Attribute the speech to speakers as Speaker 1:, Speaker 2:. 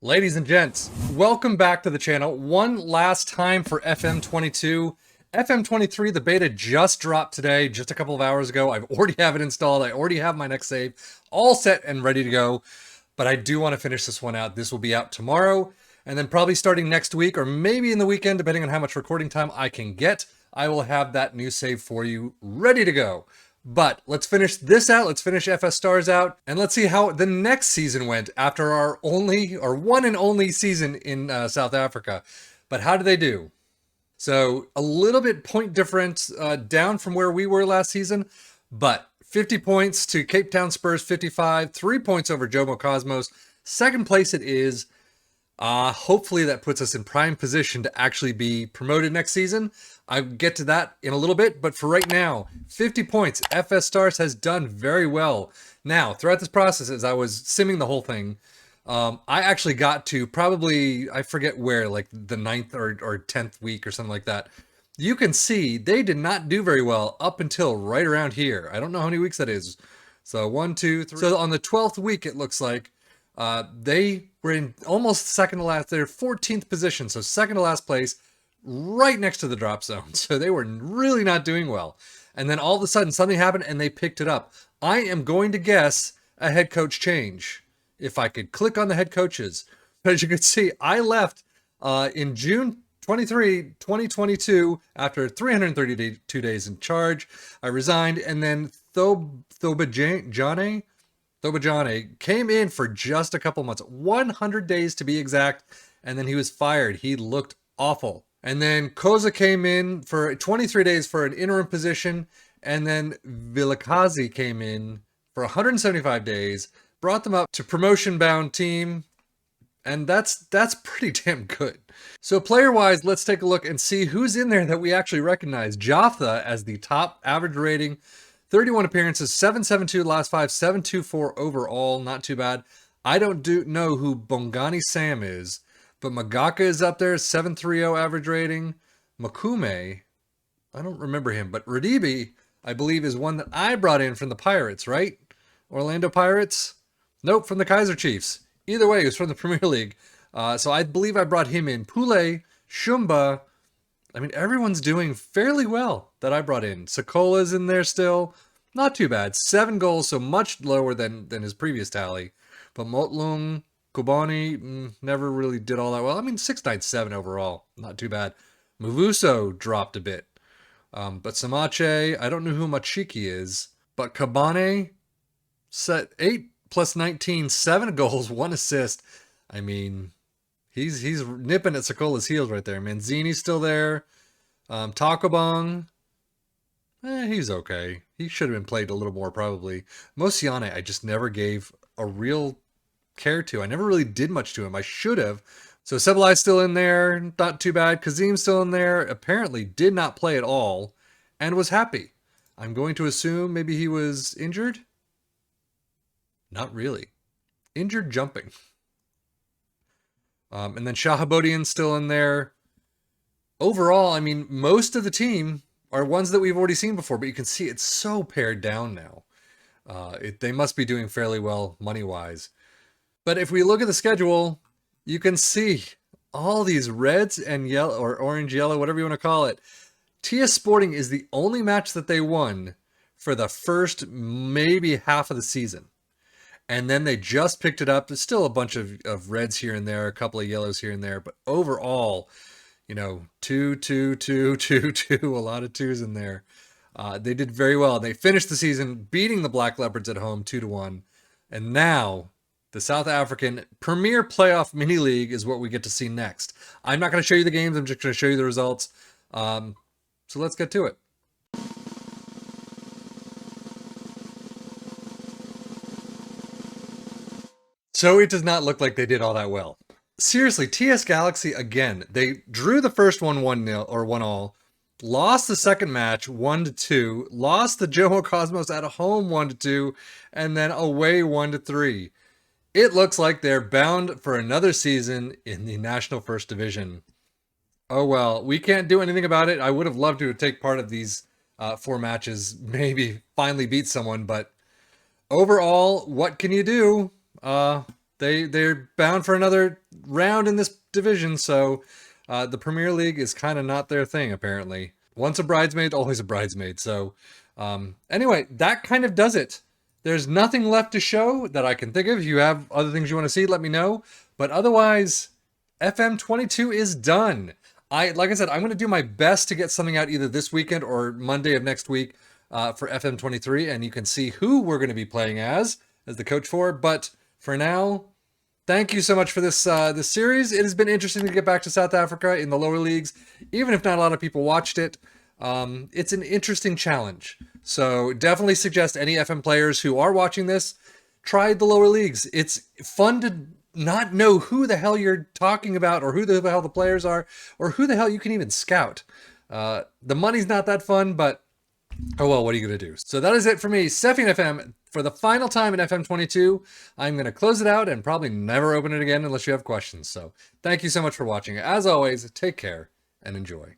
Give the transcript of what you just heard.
Speaker 1: Ladies and gents, welcome back to the channel. One last time for FM22. FM23, the beta just dropped today, just a couple of hours ago. I've already have it installed. I already have my next save all set and ready to go. But I do want to finish this one out. This will be out tomorrow, and then probably starting next week, or maybe in the weekend, depending on how much recording time I can get, I will have that new save for you ready to go. But let's finish this out. Let's finish FS Stars out, and let's see how the next season went after our one and only season in South Africa. But how did they do? So a little bit point difference down from where we were last season, but 50 points to Cape Town Spurs 55, 3 points over Jomo Cosmos. Second place it is. Hopefully that puts us in prime position to actually be promoted next season. I'll get to that in a little bit, but for right now, 50 points. FS Stars has done very well. Now, throughout this process, as I was simming the whole thing, I actually got to probably, I forget where, like the 9th or 10th week or something like that. You can see they did not do very well up until right around here. I don't know how many weeks that is. So 1, 2, 3. So on the 12th week, it looks like they were in almost second to last. They're 14th position, so second to last place, right next to the drop zone. So they were really not doing well. And then all of a sudden something happened and they picked it up. I am going to guess a head coach change. If I could click on the head coaches. But as you can see, I left in June 23, 2022 after 332 days in charge. I resigned, and then Thobajane came in for just a couple months, 100 days to be exact, and then he was fired. He looked awful. And then Koza came in for 23 days for an interim position, and then Vilakazi came in for 175 days, brought them up to promotion-bound team, and that's pretty damn good. So player-wise, let's take a look and see who's in there that we actually recognize. Jaffa as the top average rating, 31 appearances, 772 last 5, 724 overall, not too bad. I don't know who Bongani Sam is, but Magaka is up there, 730 average rating. Makume, I don't remember him, but Radibi, I believe, is one that I brought in from the Pirates, right? Orlando Pirates? Nope, from the Kaiser Chiefs. Either way, he was from the Premier League. So I believe I brought him in. Pule, Shumba, I mean, everyone's doing fairly well that I brought in. Sakola's in there still. Not too bad. 7 goals, so much lower than his previous tally. But Motlung, Kubani, never really did all that well. I mean, 697 overall. Not too bad. Mavuso dropped a bit. But Samache, I don't know who Machiki is. But Kabane, set 8 plus 19, 7 goals, 1 assist. I mean, he's nipping at Sakola's heels right there. Manzini's still there. Takobong, he's okay. He should have been played a little more probably. Mosiane, I just never gave a real care to. I never really did much to him. I should have. So Sebalai's still in there, not too bad. Kazim's still in there. Apparently did not play at all and was happy. I'm going to assume maybe he was injured. Not really. Injured jumping. And then Shahabodian's still in there. Overall, I mean, most of the team are ones that we've already seen before, but you can see it's so pared down now. They must be doing fairly well money-wise. But if we look at the schedule, you can see all these reds and yellow, or orange-yellow, whatever you want to call it. TS Sporting is the only match that they won for the first maybe half of the season. And then they just picked it up. There's still a bunch of reds here and there, a couple of yellows here and there. But overall, you know, 2, 2, 2, 2, 2, a lot of 2s in there. They did very well. They finished the season beating the Black Leopards at home 2-1. And now the South African Premier Playoff Mini League is what we get to see next. I'm not going to show you the games. I'm just going to show you the results. So let's get to it. So it does not look like they did all that well. Seriously, TS Galaxy, again, they drew the first one 1-0 or 1-all, lost the second match 1-2, lost the Jomo Cosmos at home 1-2, and then away 1-3. It looks like they're bound for another season in the National First Division. Oh well, we can't do anything about it. I would have loved to take part of these 4 matches, maybe finally beat someone, but overall, what can you do? They're bound for another round in this division, so the Premier League is kind of not their thing, apparently. Once a bridesmaid, always a bridesmaid. So anyway, that kind of does it. There's nothing left to show that I can think of. If you have other things you want to see, let me know. But otherwise, FM22 is done. Like I said, I'm going to do my best to get something out either this weekend or Monday of next week for FM23, and you can see who we're going to be playing as the coach for. But for now, thank you so much for this this series. It has been interesting to get back to South Africa in the lower leagues, even if not a lot of people watched it. It's an interesting challenge. So definitely suggest any FM players who are watching this, try the lower leagues. It's fun to not know who the hell you're talking about, or who the hell the players are, or who the hell you can even scout. The money's not that fun, but oh well, what are you going to do? So that is it for me, Sefian FM, for the final time in FM22. I'm going to close it out and probably never open it again unless you have questions. So thank you so much for watching. As always, take care and enjoy.